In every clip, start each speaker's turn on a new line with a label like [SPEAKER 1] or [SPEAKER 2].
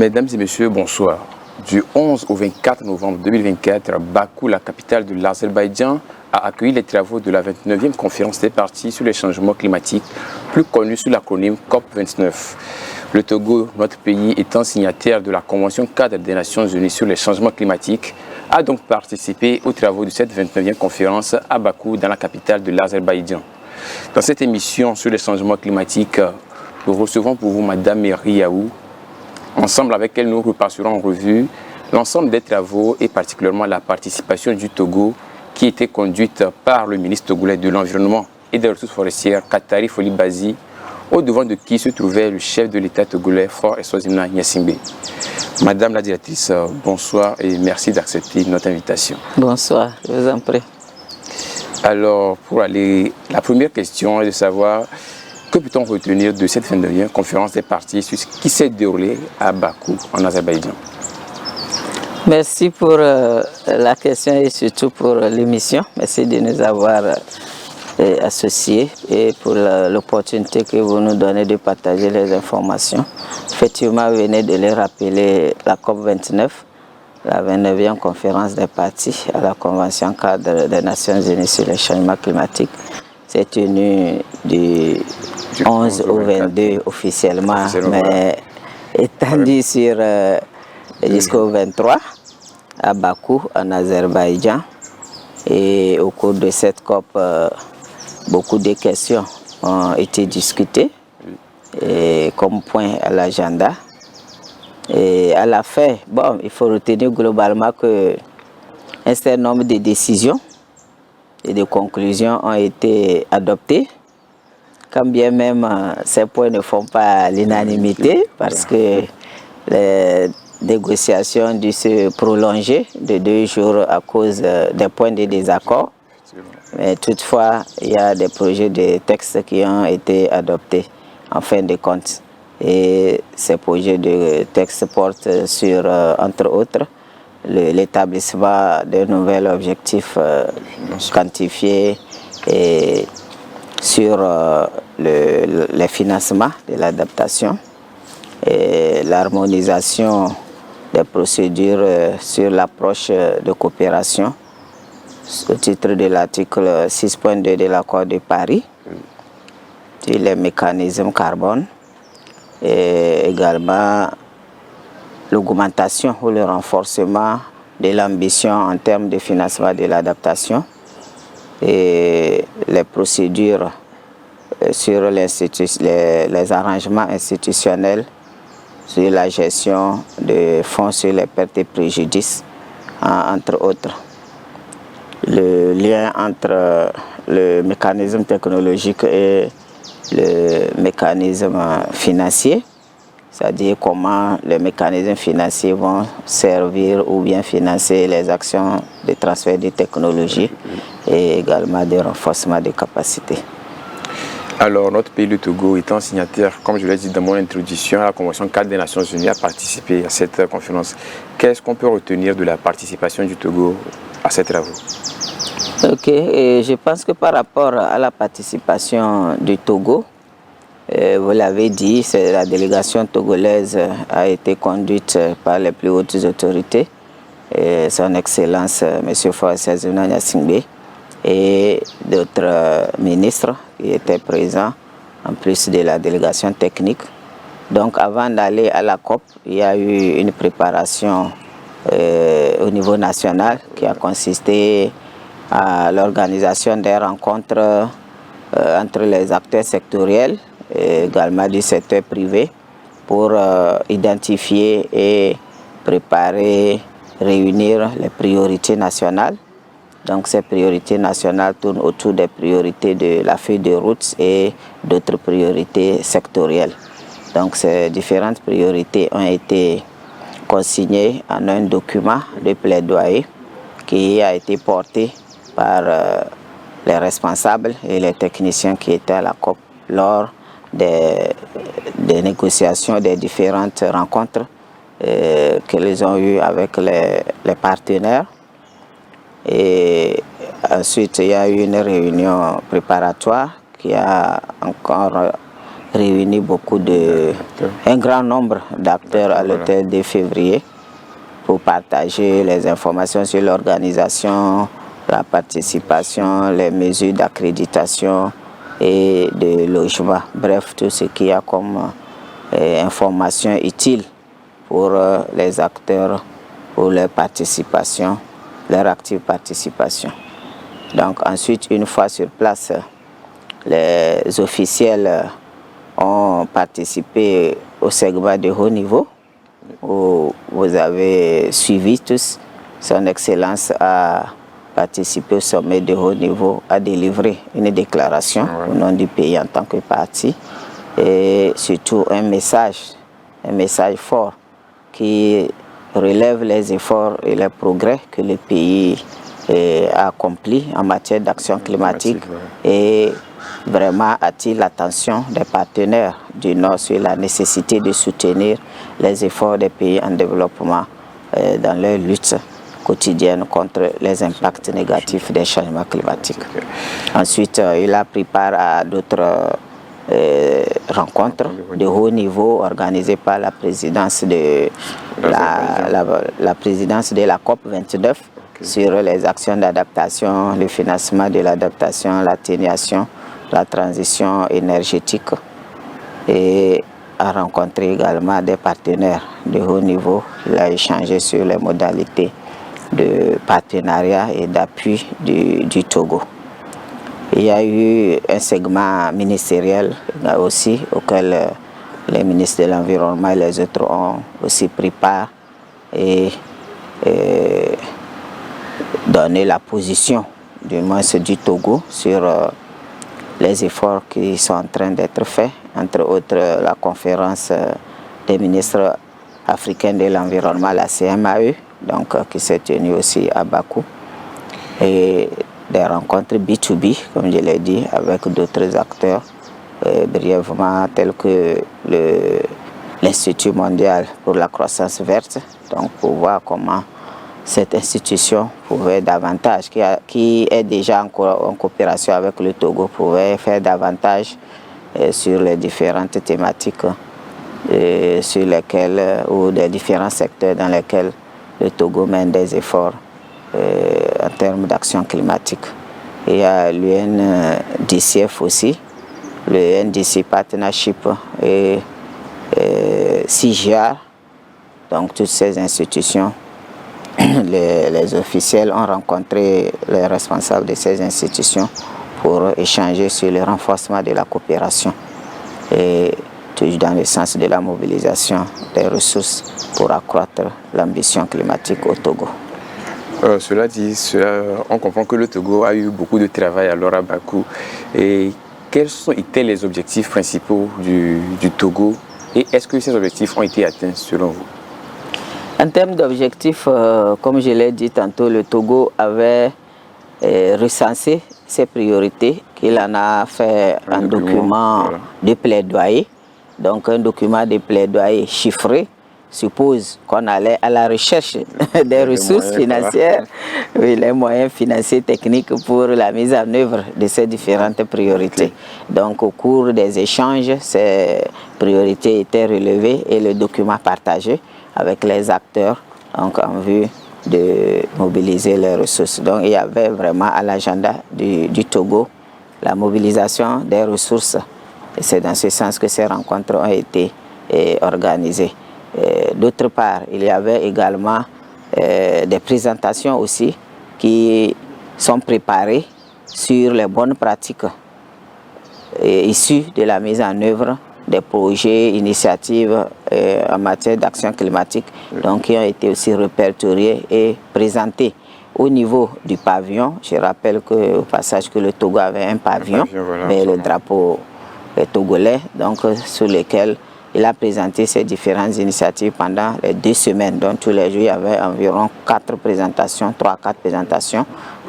[SPEAKER 1] Mesdames et messieurs, bonsoir. Du 11 au 24 novembre 2024, Bakou, la capitale de l'Azerbaïdjan, a accueilli les travaux de la 29e conférence des parties sur les changements climatiques, plus connue sous l'acronyme COP29. Le Togo, notre pays étant signataire de la Convention cadre des Nations Unies sur les changements climatiques, a donc participé aux travaux de cette 29e conférence à Bakou, dans la capitale de l'Azerbaïdjan. Dans cette émission sur les changements climatiques, nous recevons pour vous Madame Riaou. Ensemble avec elle, nous repasserons en revue l'ensemble des travaux et particulièrement la participation du Togo qui était conduite par le ministre togolais de l'Environnement et des Ressources forestières, Katari Folibazi, au devant de qui se trouvait le chef de l'État togolais, Faure Eswazimna Gnassingbé. Madame la directrice, bonsoir et merci d'accepter notre invitation.
[SPEAKER 2] Bonsoir, je vous en prie.
[SPEAKER 1] Alors, pour aller, la première question est de savoir que peut-on retenir de cette 29e conférence des parties sur ce qui s'est déroulé à Bakou, en Azerbaïdjan.
[SPEAKER 2] Merci pour la question et surtout pour l'émission. Merci de nous avoir associés et pour l'opportunité que vous nous donnez de partager les informations. Effectivement, vous venez de les rappeler, la COP29, la 29e conférence des parties à la Convention cadre des Nations Unies sur les changements climatiques, s'est tenue du 11 au 22 officiellement, mais étendue sur jusqu'au 23 à Bakou, en Azerbaïdjan. Et au cours de cette COP, beaucoup de questions ont été discutées et comme point à l'agenda. Et à la fin, bon, il faut retenir globalement qu'un certain nombre de décisions et de conclusions ont été adoptées, quand bien même ces points ne font pas l'unanimité, parce que les négociations ont dû se prolonger de 2 jours à cause des points de désaccord. Mais toutefois, il y a des projets de textes qui ont été adoptés en fin de compte. Et ces projets de textes portent sur, entre autres, l'établissement de nouveaux objectifs quantifiés et sur les financements de l'adaptation et l'harmonisation des procédures sur l'approche de coopération au titre de l'article 6.2 de l'accord de Paris, sur les mécanismes carbone et également l'augmentation ou le renforcement de l'ambition en termes de financement de l'adaptation et les procédures sur les arrangements institutionnels sur la gestion de fonds sur les pertes et préjudices, entre autres. Le lien entre le mécanisme technologique et le mécanisme financier, c'est-à-dire comment les mécanismes financiers vont servir ou bien financer les actions de transfert de technologie et également de renforcement des capacités.
[SPEAKER 1] Alors, notre pays, le Togo, étant signataire, comme je l'ai dit dans mon introduction, à la Convention cadre des Nations Unies, a participé à cette conférence. Qu'est-ce qu'on peut retenir de la participation du Togo à ces travaux?
[SPEAKER 2] Ok, et je pense que par rapport à la participation du Togo, vous l'avez dit, la délégation togolaise a été conduite par les plus hautes autorités, son Excellence M. Faure Eswazimna Gnassingbé et d'autres ministres qui étaient présents, en plus de la délégation technique. Donc avant d'aller à la COP, il y a eu une préparation au niveau national qui a consisté à l'organisation des rencontres entre les acteurs sectoriels et également du secteur privé pour identifier et préparer, réunir les priorités nationales. Donc ces priorités nationales tournent autour des priorités de la feuille de route et d'autres priorités sectorielles. Donc ces différentes priorités ont été consignées en un document de plaidoyer qui a été porté par les responsables et les techniciens qui étaient à la COP lors des négociations, des différentes rencontres qu'ils ont eues avec les partenaires. Et ensuite, il y a eu une réunion préparatoire qui a encore réuni un grand nombre d'acteurs à l'hôtel de février pour partager les informations sur l'organisation, la participation, les mesures d'accréditation et de logement. Bref, tout ce qu'il y a comme information utile pour les acteurs, pour leur participation, leur active participation. Donc ensuite, une fois sur place, les officiels ont participé au segment de haut niveau où vous avez suivi tous. Son Excellence a participé au sommet de haut niveau, a délivré une déclaration au nom du pays en tant que parti et surtout un message fort qui relève les efforts et les progrès que le pays a accomplis en matière d'action climatique et vraiment attire l'attention des partenaires du Nord sur la nécessité de soutenir les efforts des pays en développement dans leur lutte quotidienne contre les impacts négatifs des changements climatiques. Ensuite, il a pris part à d'autres rencontres de haut niveau organisées par la présidence de la présidence de la COP 29 sur les actions d'adaptation, le financement de l'adaptation, l'atténuation, la transition énergétique, et a rencontré également des partenaires de haut niveau. Il a échangé sur les modalités de partenariat et d'appui du Togo. Il y a eu un segment ministériel aussi auquel les ministres de l'Environnement et les autres ont aussi pris part et donné la position du moins du Togo sur les efforts qui sont en train d'être faits, entre autres la conférence des ministres africains de l'environnement, la CMAE, donc, qui s'est tenue aussi à Bakou, et des rencontres B2B, comme je l'ai dit, avec d'autres acteurs, brièvement, tels que l'Institut mondial pour la croissance verte, donc pour voir comment cette institution pouvait davantage, qui est déjà en coopération avec le Togo, pouvait faire davantage sur les différentes thématiques sur lesquelles, ou des différents secteurs dans lesquels le Togo mène des efforts en termes d'action climatique. Il y a l'UNDCF aussi, le NDC Partnership et CIGIAR, donc toutes ces institutions. Les officiels ont rencontré les responsables de ces institutions pour échanger sur le renforcement de la coopération et toujours dans le sens de la mobilisation des ressources pour accroître l'ambition climatique au Togo.
[SPEAKER 1] Cela dit, on comprend que le Togo a eu beaucoup de travail alors à Bakou. Et quels ont été les objectifs principaux du Togo et est-ce que ces objectifs ont été atteints selon vous?
[SPEAKER 2] En termes d'objectifs, comme je l'ai dit tantôt, le Togo avait recensé ses priorités, qu'il en a fait un document de plaidoyer. Donc un document de plaidoyer chiffré suppose qu'on allait à la recherche des ressources financières, oui, les moyens financiers techniques pour la mise en œuvre de ces différentes priorités. Donc au cours des échanges, ces priorités étaient relevées et le document partagé avec les acteurs, donc en vue de mobiliser les ressources. Donc il y avait vraiment à l'agenda du Togo la mobilisation des ressources. Et c'est dans ce sens que ces rencontres ont été organisées. D'autre part, il y avait également des présentations aussi qui sont préparées sur les bonnes pratiques issues de la mise en œuvre des projets, initiatives en matière d'action climatique, donc qui ont été aussi répertoriés et présentés au niveau du pavillon. Je rappelle au passage que le Togo avait un pavillon, mais le drapeau togolais, donc sur lequel il a présenté ses différentes initiatives pendant les 2 semaines. Donc tous les jours, il y avait environ 3 à 4 présentations,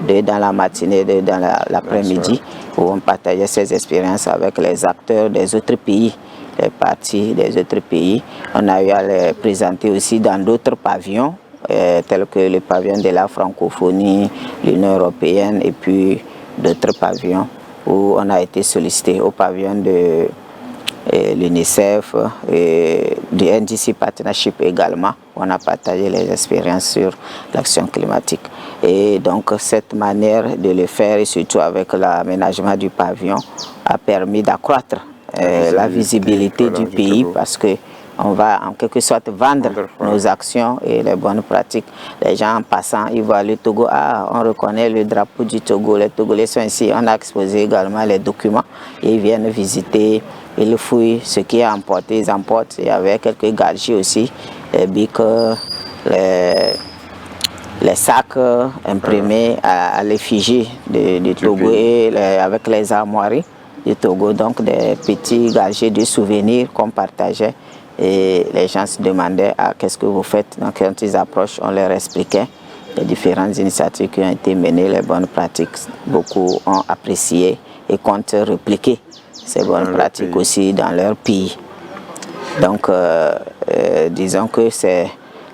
[SPEAKER 2] 2 dans la matinée, 2 dans l'après-midi, où on partageait ses expériences avec les acteurs des autres pays, les partis des autres pays. On a eu à les présenter aussi dans d'autres pavillons, tels que le pavillon de la francophonie, l'Union européenne et puis d'autres pavillons où on a été sollicité, au pavillon l'UNICEF et du NDC Partnership également. On a partagé les expériences sur l'action climatique. Et donc cette manière de le faire, et surtout avec l'aménagement du pavillon, a permis d'accroître la visibilité du pays parce que on va en quelque sorte vendre nos actions et les bonnes pratiques. Les gens en passant, ils voient le Togo, on reconnaît le drapeau du Togo, les Togolais sont ici. On a exposé également les documents, et ils viennent visiter, ils fouillent ce qui est emporté, ils emportent. Il y avait quelques gadgets aussi, les bics, les sacs imprimés à l'effigie du Togo et avec les armoiries du Togo, donc des petits gadgets de souvenirs qu'on partageait. Et les gens se demandaient qu'est-ce que vous faites. Donc quand ils approchent, on leur expliquait les différentes initiatives qui ont été menées, les bonnes pratiques. Beaucoup ont apprécié et comptent répliquer ces bonnes pratiques aussi dans leur pays. Donc disons que c'est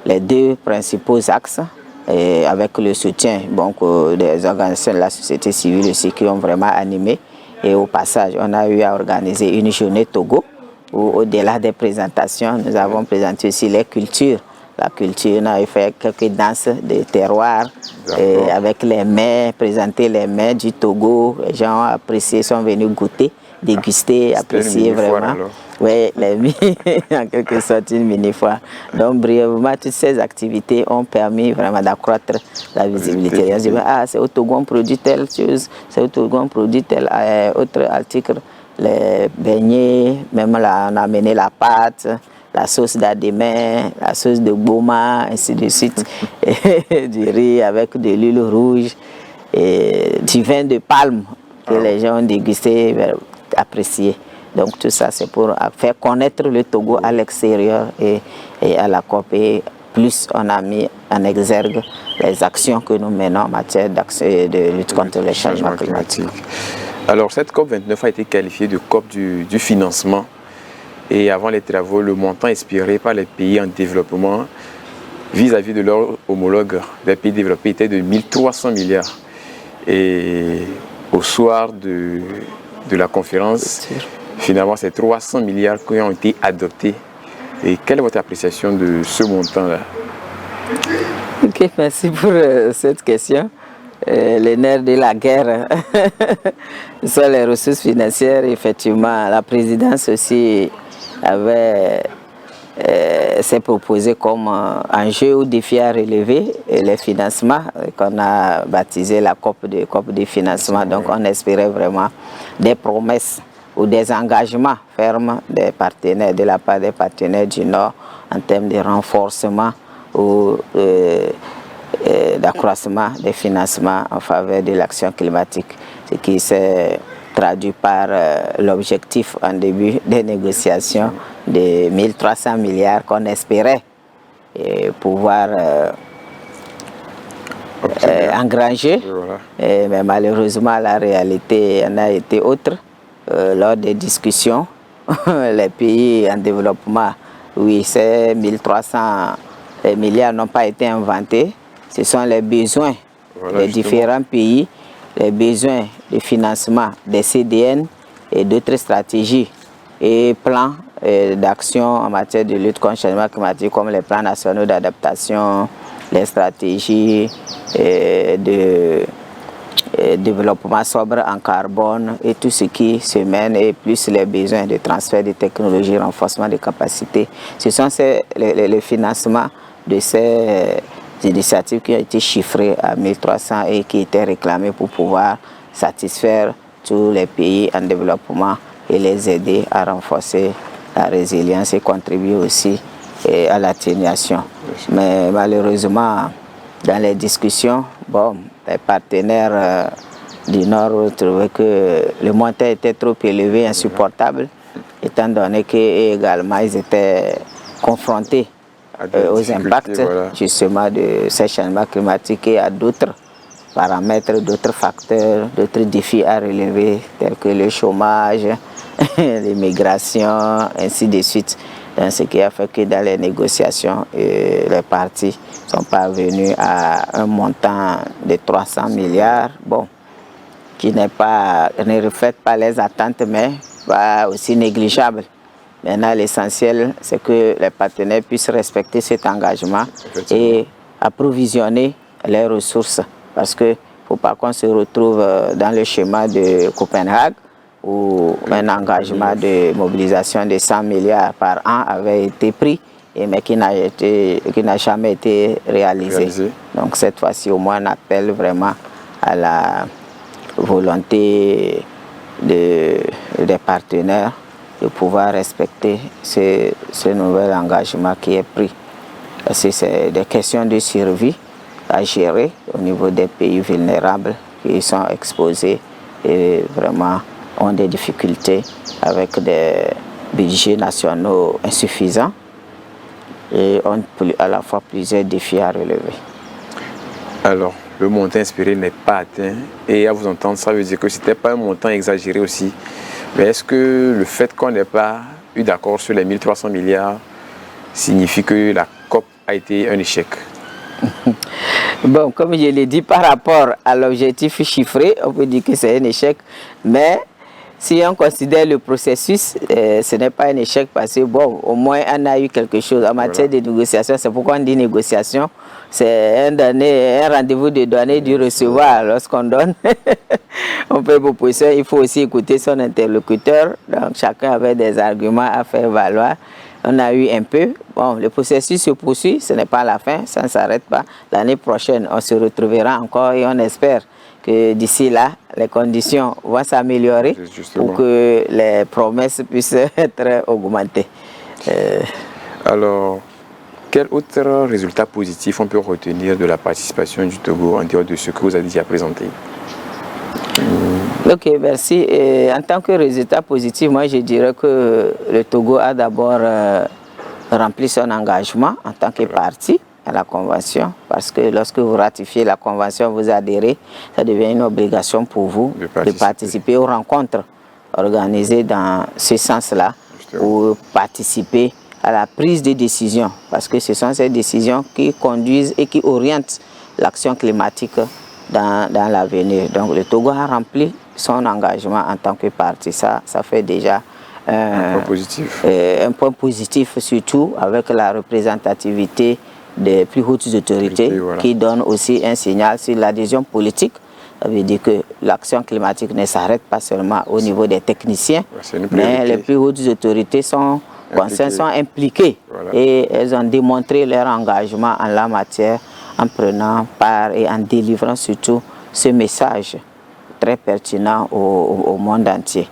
[SPEAKER 2] les deux principaux axes, et avec le soutien donc, des organisations de la société civile aussi qui ont vraiment animé. Et au passage, on a eu à organiser une journée Togo, où au-delà des présentations, nous avons présenté aussi les cultures. La culture, on a fait quelques danses de terroir avec les mets, présenter les mets du Togo. Les gens ont apprécié, sont venus goûter, déguster, apprécier vraiment. Oui, en quelque sorte une mini-foire. Donc brièvement, toutes ces activités ont permis vraiment d'accroître la visibilité. On se dit, c'est au Togo on produit telle chose, c'est au Togo on produit tel autre article. Les beignets, même là, on a amené la pâte, la sauce d'adémé, la sauce de boma, ainsi de suite, du riz avec de l'huile rouge, et du vin de palme que les gens ont dégusté, apprécié. Donc tout ça, c'est pour faire connaître le Togo à l'extérieur et à la COP. Et plus on a mis en exergue les actions que nous menons en matière de lutte contre les changements climatiques.
[SPEAKER 1] Alors cette COP29 a été qualifiée de COP du financement, et avant les travaux, le montant expiré par les pays en développement vis-à-vis de leurs homologues des pays développés était de 1300 milliards. Et au soir de la conférence, finalement c'est 300 milliards qui ont été adoptés. Et quelle est votre appréciation de ce montant-là?
[SPEAKER 2] Ok, merci pour cette question. Les nerfs de la guerre sont les ressources financières. Effectivement, la présidence aussi s'est proposé comme enjeu ou défi à relever les financements qu'on a baptisé la COP de financement. Donc on espérait vraiment des promesses ou des engagements fermes des partenaires, de la part des partenaires du Nord en termes de renforcement ou d'accroissement des financements en faveur de l'action climatique, ce qui s'est traduit par l'objectif en début des négociations de 1300 milliards qu'on espérait pouvoir engranger. Mais malheureusement, la réalité en a été autre. Lors des discussions, les pays en développement, oui, ces 1300 milliards n'ont pas été inventés. Ce sont les besoins des différents pays, les besoins de financement des CDN et d'autres stratégies et plans d'action en matière de lutte contre le changement climatique, comme les plans nationaux d'adaptation, les stratégies de développement sobre en carbone et tout ce qui se mène, et plus les besoins de transfert de technologies, renforcement des capacités. Ce sont les financements de ces initiatives qui ont été chiffrées à 1300 et qui étaient réclamées pour pouvoir satisfaire tous les pays en développement et les aider à renforcer la résilience et contribuer aussi à l'atténuation. Mais malheureusement, dans les discussions, les partenaires du Nord ont trouvé que le montant était trop élevé, insupportable, étant donné qu'également ils étaient confrontés aux impacts justement de ces changements climatiques et à d'autres paramètres, d'autres facteurs, d'autres défis à relever, tels que le chômage, l'immigration, ainsi de suite. Donc, ce qui a fait que dans les négociations, les partis sont parvenus à un montant de 300 milliards, qui ne reflète pas les attentes, mais pas aussi négligeable Maintenant, l'essentiel, c'est que les partenaires puissent respecter cet engagement et approvisionner les ressources. Parce qu'il ne faut pas qu'on se retrouve dans le schéma de Copenhague, où un engagement de mobilisation de 100 milliards par an avait été pris, mais qui n'a jamais été réalisé. Donc cette fois-ci, au moins, on appelle vraiment à la volonté des partenaires de pouvoir respecter ce nouvel engagement qui est pris. Parce que c'est des questions de survie à gérer au niveau des pays vulnérables qui sont exposés et vraiment ont des difficultés avec des budgets nationaux insuffisants et ont à la fois plusieurs défis à relever.
[SPEAKER 1] Alors, le montant espéré n'est pas atteint et à vous entendre, ça veut dire que ce n'était pas un montant exagéré aussi. Mais est-ce que le fait qu'on n'ait pas eu d'accord sur les 1300 milliards signifie que la COP a été un échec?
[SPEAKER 2] Bon, comme je l'ai dit, par rapport à l'objectif chiffré, on peut dire que c'est un échec. Mais si on considère le processus, ce n'est pas un échec parce que, bon, au moins on a eu quelque chose. En matière de négociation, c'est pourquoi on dit négociation. C'est un rendez-vous de donner et du recevoir. Lorsqu'on donne, on fait proposition, il faut aussi écouter son interlocuteur. Donc chacun avait des arguments à faire valoir. On a eu un peu. Bon, le processus se poursuit, ce n'est pas la fin, ça ne s'arrête pas. L'année prochaine, on se retrouvera encore et on espère que d'ici là, les conditions vont s'améliorer pour que les promesses puissent être augmentées.
[SPEAKER 1] Alors, quel autre résultat positif on peut retenir de la participation du Togo en dehors de ce que vous avez déjà présenté?
[SPEAKER 2] Ok, merci. Et en tant que résultat positif, moi je dirais que le Togo a d'abord rempli son engagement en tant que partie à la Convention, parce que lorsque vous ratifiez la Convention, vous adhérez, ça devient une obligation pour vous de participer aux rencontres organisées dans ce sens-là, pour participer à la prise de décision, parce que ce sont ces décisions qui conduisent et qui orientent l'action climatique dans l'avenir. Donc le Togo a rempli son engagement en tant que partie. Ça fait déjà
[SPEAKER 1] un
[SPEAKER 2] point positif, surtout avec la représentativité des plus hautes autorités qui donne aussi un signal sur l'adhésion politique. Ça veut dire que l'action climatique ne s'arrête pas seulement au niveau des techniciens, mais les plus hautes autorités sont impliquées et elles ont démontré leur engagement en la matière en prenant part et en délivrant surtout ce message très pertinent au monde entier.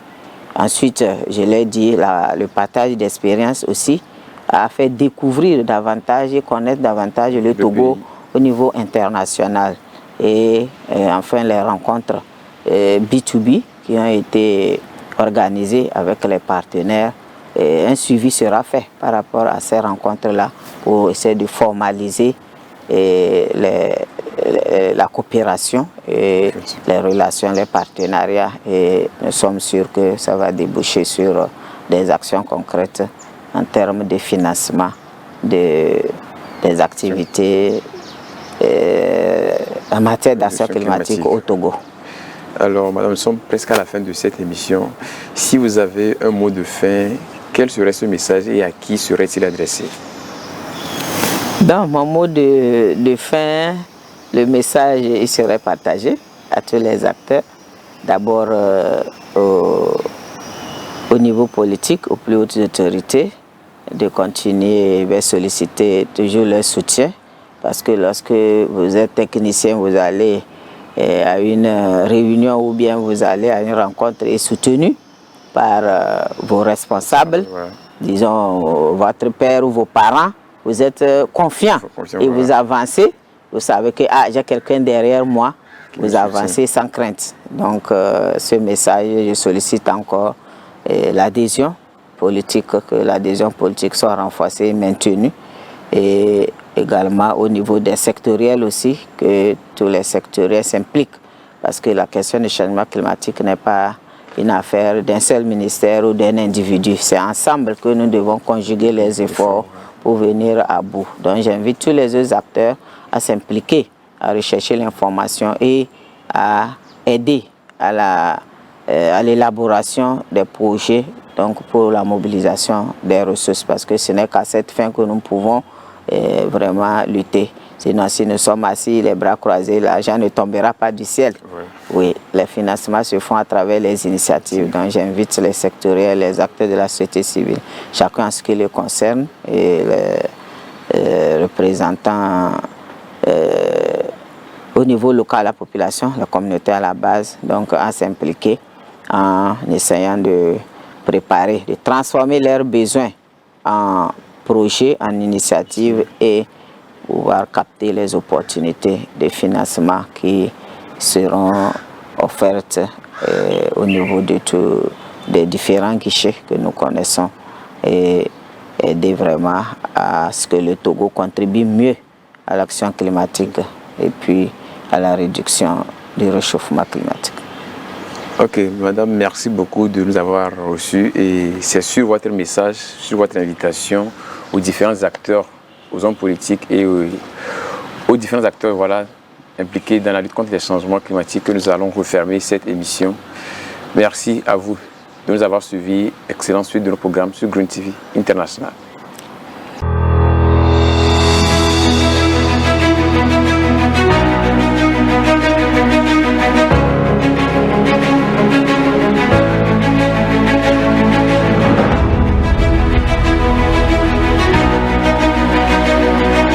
[SPEAKER 2] Ensuite, je l'ai dit, le partage d'expérience aussi a fait découvrir davantage et connaître davantage le Togo au niveau international. Et enfin, les rencontres B2B qui ont été organisées avec les partenaires, un suivi sera fait par rapport à ces rencontres-là pour essayer de formaliser la coopération et les relations, les partenariats, et nous sommes sûrs que ça va déboucher sur des actions concrètes en termes de financement des activités en matière d'action climatique au Togo.
[SPEAKER 1] Alors, madame, nous sommes presque à la fin de cette émission. Si vous avez un mot de fin, quel serait ce message et à qui serait-il adressé?
[SPEAKER 2] Dans mon mot de fin, le message il serait partagé à tous les acteurs. D'abord au niveau politique, aux plus hautes autorités, de continuer à solliciter toujours leur soutien. Parce que lorsque vous êtes technicien, vous allez à une réunion ou bien vous allez à une rencontre et soutenu par vos responsables, disons votre père ou vos parents, vous êtes confiant et vous avancez, vous savez que j'ai quelqu'un derrière moi, vous avancez sans crainte. Donc ce message, je sollicite encore l'adhésion politique, que l'adhésion politique soit renforcée et maintenue, et également au niveau des sectoriels aussi, que tous les sectoriels s'impliquent, parce que la question du changement climatique n'est pas une affaire d'un seul ministère ou d'un individu. C'est ensemble que nous devons conjuguer les efforts pour venir à bout. Donc j'invite tous les autres acteurs à s'impliquer, à rechercher l'information et à aider à à l'élaboration des projets donc pour la mobilisation des ressources, parce que ce n'est qu'à cette fin que nous pouvons vraiment lutter. Sinon, si nous sommes assis, les bras croisés, l'argent ne tombera pas du ciel. Oui, les financements se font à travers les initiatives. Donc j'invite les sectoriels, les acteurs de la société civile, chacun en ce qui le concerne, et les représentants au niveau local, la population, la communauté à la base, donc à s'impliquer en essayant de préparer, de transformer leurs besoins en projets, en initiatives, et pouvoir capter les opportunités de financement qui seront offertes au niveau de tous des différents guichets que nous connaissons, et aider vraiment à ce que le Togo contribue mieux à l'action climatique et puis à la réduction du réchauffement climatique.
[SPEAKER 1] Ok, madame, merci beaucoup de nous avoir reçus, et c'est sur votre message, sur votre invitation aux différents acteurs, aux hommes politiques et aux différents acteurs impliqués dans la lutte contre les changements climatiques que nous allons refermer cette émission. Merci à vous de nous avoir suivis. Excellente suite de nos programmes sur Green TV International.